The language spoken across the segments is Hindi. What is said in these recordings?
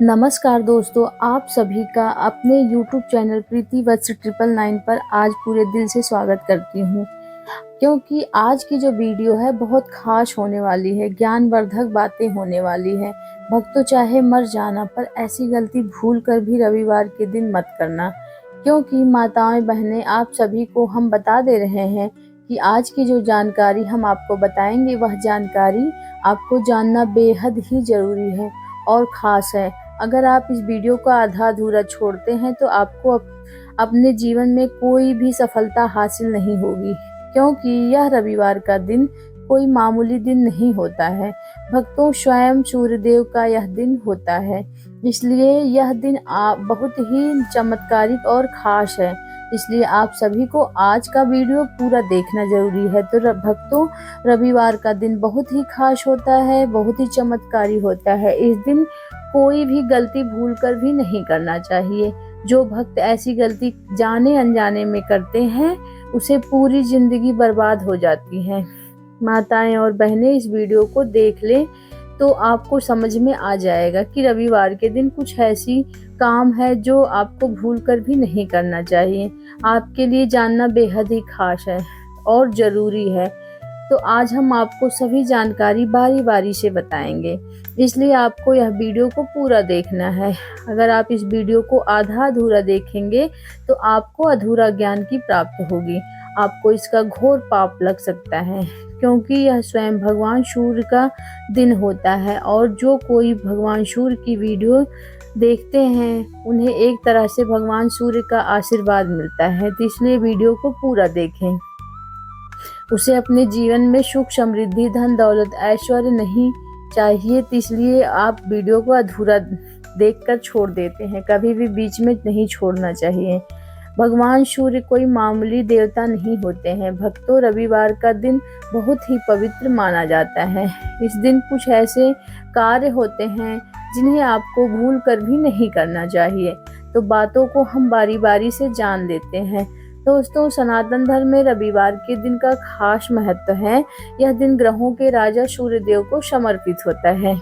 नमस्कार दोस्तों, आप सभी का अपने YouTube चैनल प्रीति वत्स 999 पर आज पूरे दिल से स्वागत करती हूँ। क्योंकि आज की जो वीडियो है बहुत ख़ास होने वाली है, ज्ञानवर्धक बातें होने वाली हैं। भक्तों चाहे मर जाना पर ऐसी गलती भूल कर भी रविवार के दिन मत करना। क्योंकि माताएं बहनें आप सभी को हम बता दे रहे हैं कि आज की जो जानकारी हम आपको बताएंगे वह जानकारी आपको जानना बेहद ही ज़रूरी है और ख़ास है। अगर आप इस वीडियो को आधा-अधूरा छोड़ते हैं तो आपको अपने जीवन में कोई भी सफलता हासिल नहीं होगी, क्योंकि यह रविवार का दिन कोई मामूली दिन नहीं होता है। भक्तों, स्वयं सूर्यदेव का यह दिन होता है, इसलिए यह दिन बहुत ही चमत्कारिक और ख़ास है। इसलिए आप सभी को आज का वीडियो पूरा देखना ज़रूरी है। तो भक्तों, रविवार का दिन बहुत ही ख़ास होता है, बहुत ही चमत्कारी होता है। इस दिन कोई भी गलती भूलकर भी नहीं करना चाहिए। जो भक्त ऐसी गलती जाने अनजाने में करते हैं उसे पूरी जिंदगी बर्बाद हो जाती है। माताएं और बहनें इस वीडियो को देख लें तो आपको समझ में आ जाएगा कि रविवार के दिन कुछ ऐसी काम है जो आपको भूलकर भी नहीं करना चाहिए। आपके लिए जानना बेहद ही खास है और ज़रूरी है। तो आज हम आपको सभी जानकारी बारी-बारी से बताएंगे, इसलिए आपको यह वीडियो को पूरा देखना है। अगर आप इस वीडियो को आधा-अधूरा देखेंगे तो आपको अधूरा ज्ञान की प्राप्त होगी। आपको इसका घोर पाप लग सकता है, क्योंकि यह स्वयं भगवान सूर्य का दिन होता है और जो कोई भगवान सूर्य की वीडियो देखते हैं उन्हें एक तरह से भगवान सूर्य का आशीर्वाद मिलता है। तो इसलिए वीडियो को पूरा देखें। उसे अपने जीवन में सुख समृद्धि धन दौलत ऐश्वर्य नहीं चाहिए, तो इसलिए आप वीडियो को अधूरा देखकर छोड़ देते हैं। कभी भी बीच में नहीं छोड़ना चाहिए। भगवान सूर्य कोई मामूली देवता नहीं होते हैं। भक्तों, रविवार का दिन बहुत ही पवित्र माना जाता है। इस दिन कुछ ऐसे कार्य होते हैं जिन्हें आपको भूल कर भी नहीं करना चाहिए। तो बातों को हम बारी बारी से जान लेते हैं। दोस्तों, सनातन धर्म में रविवार के दिन का खास महत्व है। यह दिन ग्रहों के राजा सूर्यदेव को समर्पित होता है।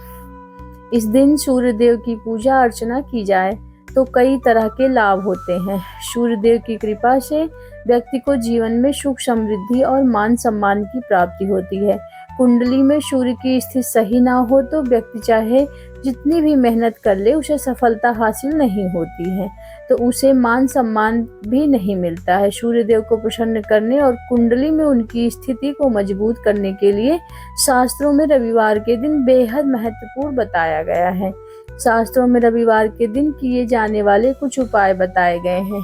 इस दिन सूर्यदेव की पूजा अर्चना की जाए तो कई तरह के लाभ होते हैं। सूर्यदेव की कृपा से व्यक्ति को जीवन में सुख समृद्धि और मान सम्मान की प्राप्ति होती है। कुंडली में सूर्य की स्थिति सही ना हो तो व्यक्ति चाहे जितनी भी मेहनत कर ले उसे सफलता हासिल नहीं होती है, तो उसे मान सम्मान भी नहीं मिलता है। सूर्यदेव को प्रसन्न करने और कुंडली में उनकी स्थिति को मजबूत करने के लिए शास्त्रों में रविवार के दिन बेहद महत्वपूर्ण बताया गया है। शास्त्रों में रविवार के दिन किए जाने वाले कुछ उपाय बताए गए हैं,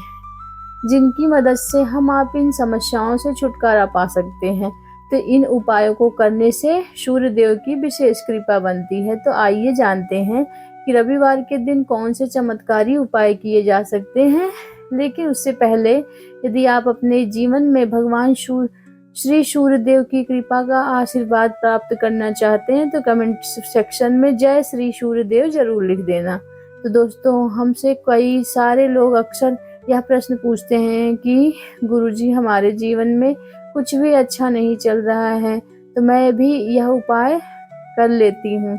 जिनकी मदद से हम आप इन समस्याओं से छुटकारा पा सकते हैं। तो इन उपायों को करने से सूर्यदेव की विशेष कृपा बनती है। तो आइए जानते हैं कि रविवार के दिन कौन से चमत्कारी उपाय किए जा सकते हैं। लेकिन उससे पहले यदि आप अपने जीवन में भगवान श्री सूर्यदेव की कृपा का आशीर्वाद प्राप्त करना चाहते हैं तो कमेंट सेक्शन में जय श्री सूर्यदेव जरूर लिख देना। तो दोस्तों, हमसे कई सारे लोग अक्सर यह प्रश्न पूछते हैं कि गुरुजी, हमारे जीवन में कुछ भी अच्छा नहीं चल रहा है, तो मैं भी यह उपाय कर लेती हूँ।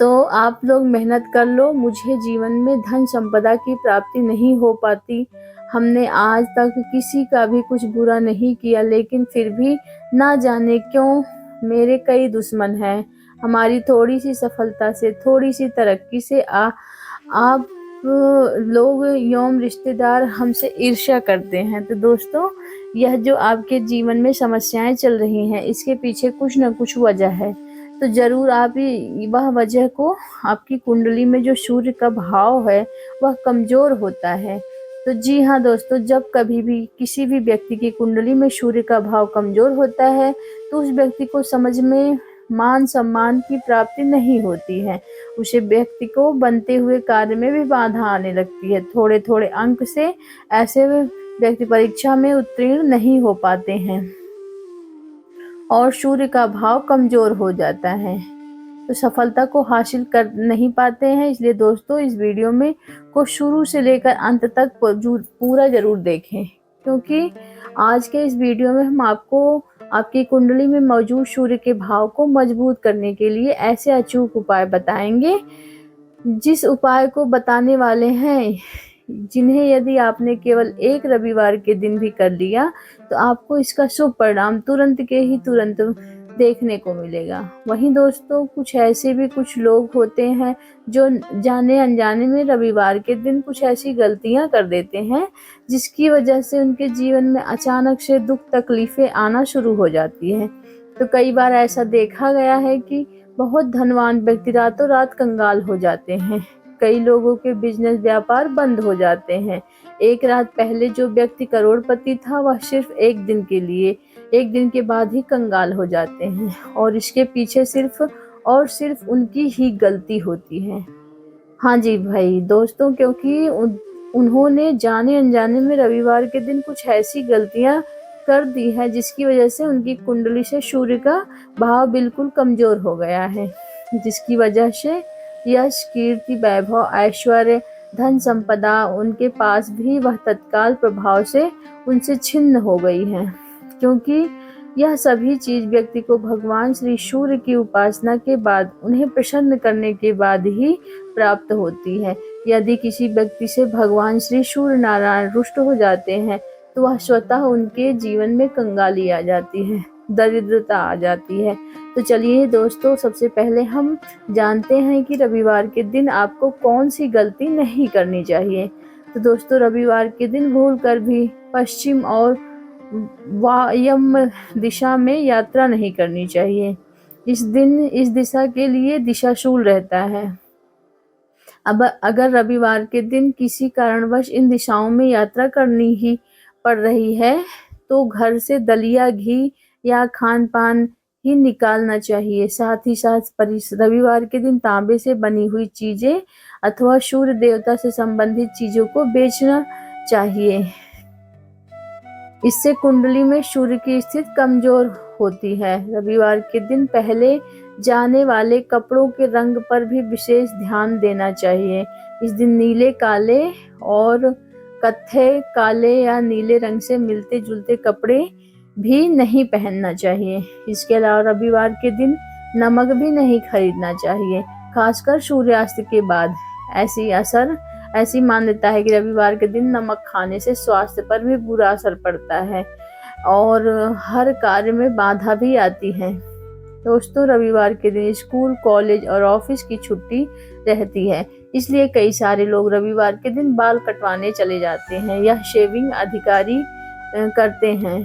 तो आप लोग मेहनत कर लो, मुझे जीवन में धन संपदा की प्राप्ति नहीं हो पाती। हमने आज तक किसी का भी कुछ बुरा नहीं किया, लेकिन फिर भी ना जाने क्यों मेरे कई दुश्मन हैं। हमारी थोड़ी सी सफलता से, थोड़ी सी तरक्की से आप लोग एवं रिश्तेदार हमसे ईर्ष्या करते हैं। तो दोस्तों, यह जो आपके जीवन में समस्याएं चल रही हैं, इसके पीछे कुछ न कुछ वजह है। तो जरूर आप वह वजह को, आपकी कुंडली में जो सूर्य का भाव है वह कमजोर होता है। तो जी हाँ दोस्तों, जब कभी भी किसी भी व्यक्ति की कुंडली में सूर्य का भाव कमजोर होता है तो उस व्यक्ति को समझ में मान सम्मान की प्राप्ति नहीं होती है। उसे व्यक्ति को बनते हुए कार्य में भी बाधा आने लगती है। थोड़े थोड़े अंक से ऐसे व्यक्ति परीक्षा में उत्तीर्ण नहीं हो पाते हैं और सूर्य का भाव कमजोर हो जाता है, तो सफलता को हासिल कर नहीं पाते हैं। इसलिए दोस्तों, इस वीडियो में को शुरू से लेकर अंत तक पूरा जरूर देखें, क्योंकि आज के इस वीडियो में हम आपको आपकी कुंडली में मौजूद सूर्य के भाव को मजबूत करने के लिए ऐसे अचूक उपाय बताएंगे जिस उपाय को बताने वाले हैं, जिन्हें यदि आपने केवल एक रविवार के दिन भी कर लिया तो आपको इसका शुभ परिणाम तुरंत के ही तुरंत देखने को मिलेगा। वहीं दोस्तों, कुछ लोग होते हैं जो जाने अनजाने में रविवार के दिन कुछ ऐसी गलतियां कर देते हैं जिसकी वजह से उनके जीवन में अचानक से दुख तकलीफें आना शुरू हो जाती हैं। तो कई बार ऐसा देखा गया है कि बहुत धनवान व्यक्ति रातों रात कंगाल हो जाते हैं। कई लोगों के बिजनेस व्यापार बंद हो जाते हैं। एक रात पहले जो व्यक्ति करोड़पति था वह सिर्फ एक दिन के बाद ही कंगाल हो जाते हैं, और इसके पीछे सिर्फ उनकी ही गलती होती है। हाँ जी भाई दोस्तों, क्योंकि उन्होंने जाने अनजाने में रविवार के दिन कुछ ऐसी गलतियां कर दी है जिसकी वजह से उनकी कुंडली से सूर्य का भाव बिल्कुल कमजोर हो गया है, जिसकी वजह से यश, कीर्ति, वैभव, ऐश्वर्य, धन संपदा उनके पास भी वह तत्काल प्रभाव से उनसे छिन्न हो गई है, क्योंकि यह सभी चीज व्यक्ति को भगवान श्री सूर्य की उपासना के बाद, उन्हें प्रसन्न करने के बाद ही प्राप्त होती है। यदि किसी व्यक्ति से भगवान श्री सूर्य नारायण रुष्ट हो जाते हैं तो वह स्वतः उनके जीवन में कंगाली आ जाती है, दरिद्रता आ जाती है। तो चलिए दोस्तों, सबसे पहले हम जानते हैं कि रविवार के दिन आपको कौन सी गलती नहीं करनी चाहिए। तो दोस्तों, रविवार के दिन भूलकर भी पश्चिम और वायव्य दिशा में यात्रा नहीं करनी चाहिए। इस दिन इस दिशा के लिए दिशाशूल रहता है। अब अगर रविवार के दिन किसी कारणवश इन दिशाओं में यात्रा करनी ही पड़ रही है तो घर से दलिया, घी या खान पान ही निकालना चाहिए। साथ ही साथ रविवार के दिन तांबे से बनी हुई चीजें अथवा सूर्य देवता से संबंधित चीजों को बेचना चाहिए। इससे कुंडली में सूर्य की स्थिति कमजोर होती है। रविवार के दिन पहले जाने वाले कपड़ों के रंग पर भी विशेष ध्यान देना चाहिए। इस दिन नीले, काले और कत्थे, काले या नीले रंग से मिलते जुलते कपड़े भी नहीं पहनना चाहिए। इसके अलावा रविवार के दिन नमक भी नहीं खरीदना चाहिए, खासकर सूर्यास्त के बाद। ऐसी मान्यता है कि रविवार के दिन नमक खाने से स्वास्थ्य पर भी बुरा असर पड़ता है और हर कार्य में बाधा भी आती है। दोस्तों, रविवार के दिन स्कूल, कॉलेज और ऑफिस की छुट्टी रहती है, इसलिए कई सारे लोग रविवार के दिन बाल कटवाने चले जाते हैं या शेविंग अधिकारी करते हैं।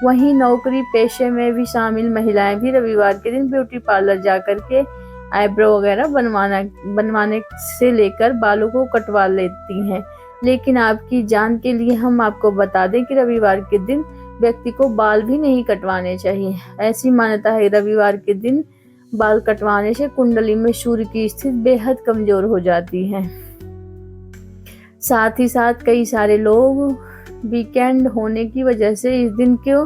वहीं नौकरी पेशे में भी शामिल महिलाएं भी रविवार के दिन ब्यूटी पार्लर जाकर के आईब्रो वगैरह बनवाने से लेकर बालों को कटवा लेती हैं। लेकिन आपकी जान के लिए हम आपको बता दें कि रविवार के दिन व्यक्ति को बाल भी नहीं कटवाने चाहिए। ऐसी मान्यता है रविवार के दिन बाल कटवाने से कुंडली में सूर्य की स्थिति बेहद कमजोर हो जाती है। साथ ही साथ कई सारे लोग वीकेंड होने की वजह से इस दिन को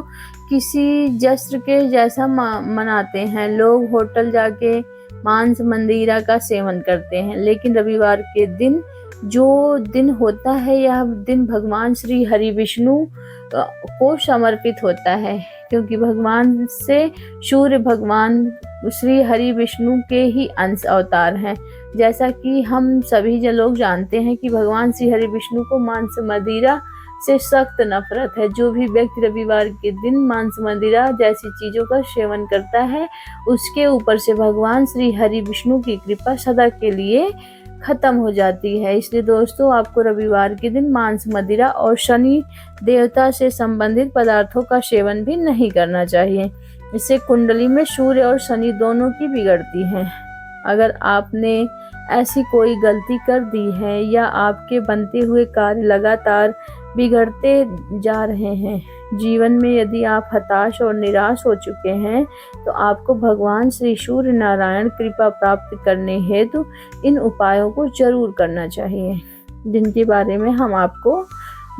किसी जश्न के जैसा मनाते हैं। लोग होटल जाके मांस मंदिरा का सेवन करते हैं, लेकिन रविवार के दिन जो दिन होता है यह दिन भगवान श्री हरि विष्णु को समर्पित होता है, क्योंकि भगवान से सूर्य भगवान श्री हरि विष्णु के ही अंश अवतार हैं। जैसा कि हम सभी लोग जानते हैं कि भगवान श्री हरि विष्णु को मांस मदिरा से सख्त नफरत है। जो भी व्यक्ति रविवार के दिन मांस मदिरा जैसी चीजों का सेवन करता है उसके ऊपर से भगवान श्री हरि विष्णु की कृपा सदा के लिए खत्म हो जाती है। इसलिए दोस्तों, आपको रविवार के दिन मांस मदिरा और शनि देवता से संबंधित पदार्थों का सेवन भी नहीं करना चाहिए। इससे कुंडली में सूर्य और शनि दोनों की बिगड़ती है। अगर आपने ऐसी कोई गलती कर दी है या आपके बनते हुए कार्य लगातार बिगड़ते जा रहे हैं, जीवन में यदि आप हताश और निराश हो चुके हैं, तो आपको भगवान श्री सूर्य नारायण कृपा प्राप्त करने हेतु इन उपायों को जरूर करना चाहिए, जिनके बारे में हम आपको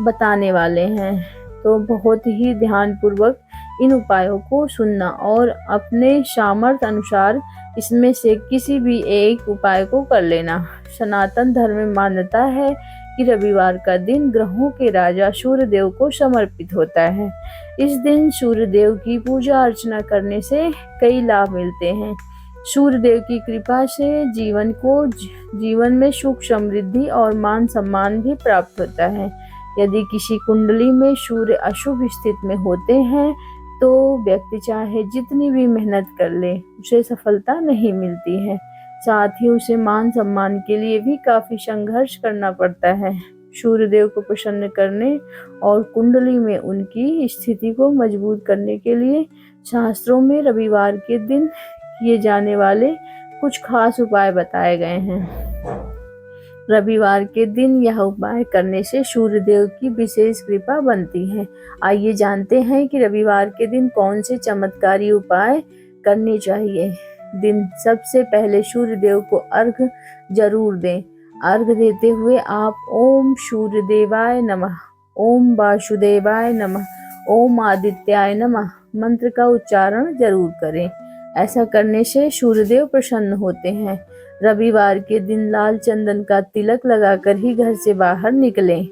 बताने वाले हैं। तो बहुत ही ध्यानपूर्वक इन उपायों को सुनना और अपने सामर्थ्य अनुसार इसमें से किसी भी एक उपाय को कर लेना। सनातन धर्म में मान्यता है कि रविवार का दिन ग्रहों के राजा सूर्य देव को समर्पित होता है। इस दिन सूर्य देव की पूजा अर्चना करने से कई लाभ मिलते हैं। सूर्यदेव की कृपा से जीवन में सुख समृद्धि और मान सम्मान भी प्राप्त होता है। यदि किसी कुंडली में सूर्य अशुभ स्थिति में होते हैं तो व्यक्ति चाहे जितनी भी मेहनत कर ले उसे सफलता नहीं मिलती है। साथ ही उसे मान सम्मान के लिए भी काफी संघर्ष करना पड़ता है। सूर्यदेव को प्रसन्न करने और कुंडली में उनकी स्थिति को मजबूत करने के लिए शास्त्रों में रविवार के दिन किए जाने वाले कुछ खास उपाय बताए गए हैं। रविवार के दिन यह उपाय करने से सूर्यदेव की विशेष कृपा बनती है। आइए जानते हैं कि रविवार के दिन कौन से चमत्कारी उपाय करने चाहिए। सबसे पहले सूर्यदेव को अर्घ जरूर दें। अर्घ देते हुए आप ओम सूर्यदेवाय नमः, ओम वासुदेवाय नमः, ओम आदित्याय नमः मंत्र का उच्चारण जरूर करें। ऐसा करने से सूर्यदेव प्रसन्न होते हैं। रविवार के दिन लाल चंदन का तिलक लगाकर ही घर से बाहर निकलें।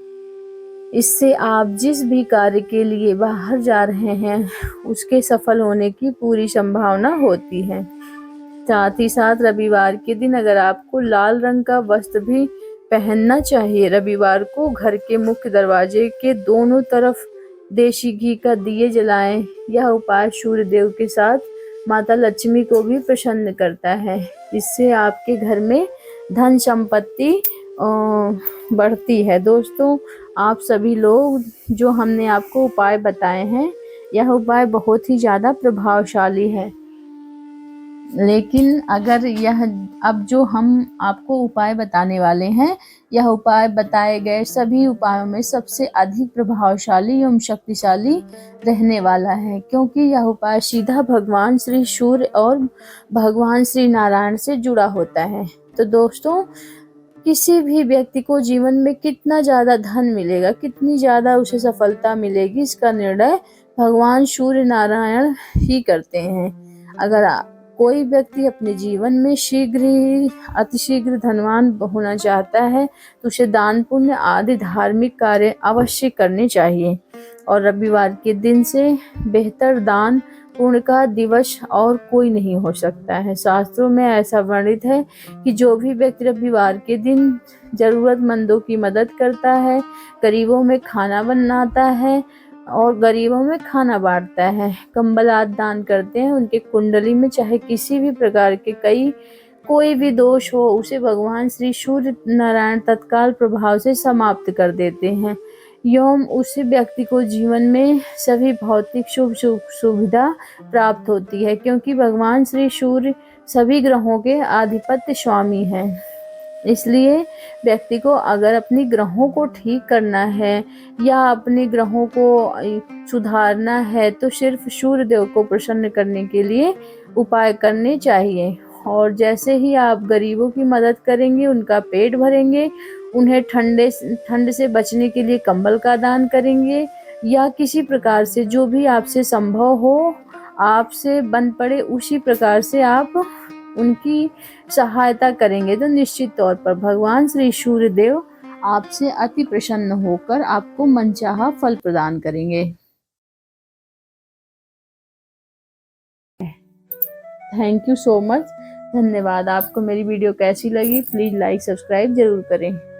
इससे आप जिस भी कार्य के लिए बाहर जा रहे हैं उसके सफल होने की पूरी संभावना होती है। साथ ही साथ रविवार के दिन अगर आपको लाल रंग का वस्त्र भी पहनना चाहिए। रविवार को घर के मुख्य दरवाजे के दोनों तरफ देशी घी का दिए जलाएं। यह उपाय सूर्यदेव के साथ माता लक्ष्मी को भी प्रसन्न करता है। इससे आपके घर में धन संपत्ति बढ़ती है। दोस्तों, आप सभी लोग जो हमने आपको उपाय बताए हैं, यह उपाय बहुत ही ज़्यादा प्रभावशाली है। लेकिन अगर अब जो हम आपको उपाय बताने वाले हैं, यह उपाय बताए गए सभी उपायों में सबसे अधिक प्रभावशाली एवं शक्तिशाली रहने वाला है, क्योंकि यह उपाय सीधा भगवान श्री सूर्य और भगवान श्री नारायण से जुड़ा होता है। तो दोस्तों, किसी भी व्यक्ति को जीवन में कितना ज़्यादा धन मिलेगा, कितनी ज़्यादा उसे सफलता मिलेगी, इसका निर्णय भगवान सूर्य नारायण ही करते हैं। अगर कोई व्यक्ति अपने जीवन में अतिशीघ्र धनवान होना चाहता है तो उसे दान पुण्य आदि धार्मिक कार्य अवश्य करने चाहिए। और रविवार के दिन से बेहतर दान पुण्य का दिवस और कोई नहीं हो सकता है। शास्त्रों में ऐसा वर्णित है कि जो भी व्यक्ति रविवार के दिन जरूरतमंदों की मदद करता है, गरीबों में खाना बनाता है और गरीबों में खाना बांटता है, कंबल आदि दान करते हैं, उनके कुंडली में चाहे किसी भी प्रकार के कोई भी दोष हो उसे भगवान श्री सूर्य नारायण तत्काल प्रभाव से समाप्त कर देते हैं। एवं उस व्यक्ति को जीवन में सभी भौतिक सुविधा प्राप्त होती है, क्योंकि भगवान श्री सूर्य सभी ग्रहों के आधिपत्य स्वामी हैं। इसलिए व्यक्ति को अगर अपनी ग्रहों को ठीक करना है या अपने ग्रहों को सुधारना है तो सिर्फ सूर्यदेव को प्रसन्न करने के लिए उपाय करने चाहिए। और जैसे ही आप गरीबों की मदद करेंगे, उनका पेट भरेंगे, उन्हें ठंड से बचने के लिए कंबल का दान करेंगे या किसी प्रकार से जो भी आपसे संभव हो, आपसे बन पड़े उसी प्रकार से आप उनकी सहायता करेंगे तो निश्चित तौर पर भगवान श्री सूर्यदेव आपसे अति प्रसन्न होकर आपको मनचाहा फल प्रदान करेंगे। Thank you so much. धन्यवाद। आपको मेरी वीडियो कैसी लगी? प्लीज लाइक सब्सक्राइब जरूर करें।